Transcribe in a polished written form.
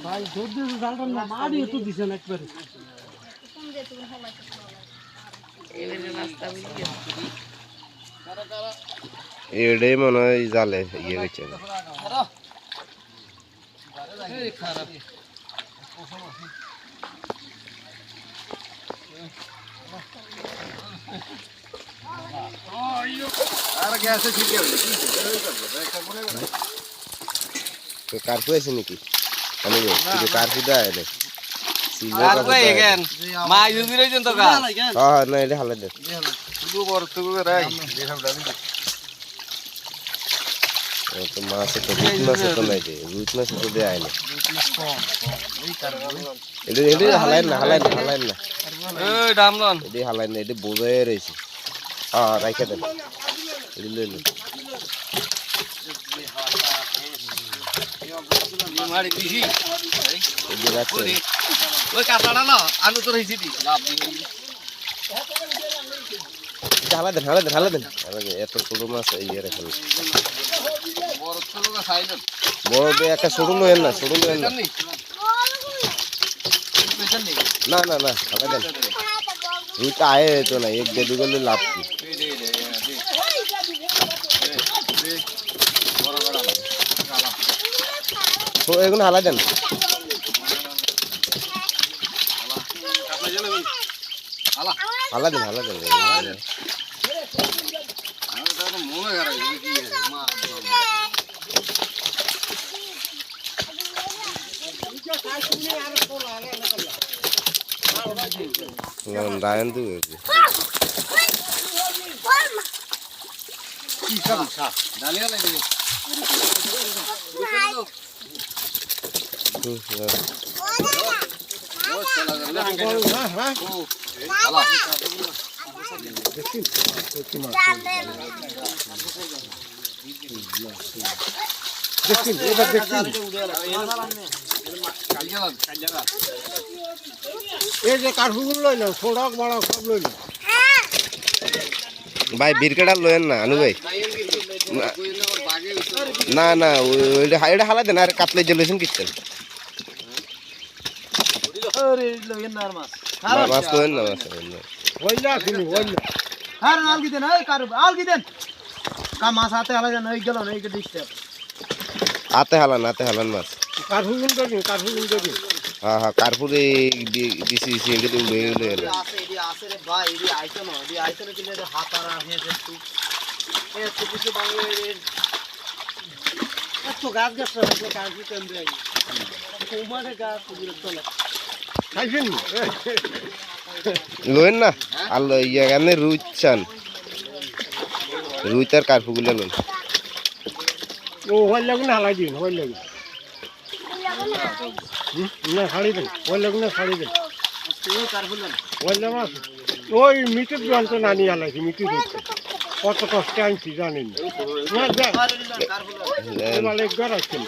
ভাই ধৈর্য জালটা না মারি তো দিছেন একবারে এটাই মনে হয় জালে ইয়ে গেছে কার্পু আছে নাকি কার্পু দেয় না এটা হালে দেয় মাছ তো রুই মাছ তো নাই যে রুই মাছ তো দেয় না এটা হালাই না এটা হালাই না এটা বোঝাই রয়েছে হ্যাঁ রাইখে দেন এটা লইল হালা দেন এত ছোট মাছ ইয়ে রেখে বড় একটা ছোট লোয়েন না না হালা দেন রুইটা আয়ে তো না এক দেড় করলে লাভ কি এগুলো হালা দেন হালা দেন রায়ন তো এই যে কাঠগুলো লইল ছোড়ক বড় সব লইল ভাই বিরকেটা লয়েন না আনু ভাই না ওইটা হালা দেন আর কাতলে জ্বলেছেন কিচ্ছেন মাছ লয়েন না হাতে হালান মাছ হ্যাঁ কার্পুরে দিছি এগুলো উড়ে গেলে লোয়েন না আর এখানে রুই চান রুই তার কার্পুগুলো লোন ও হল লাগুন হালাই দিন হল লাগুন না শাড়ি দেন হল লাগুন শাড়ি দেন হল মাছ ওই মিটুর জল তো নানি হালাইছি মিটু কত কষ্ট আনছি জানেন না একবার আসছেন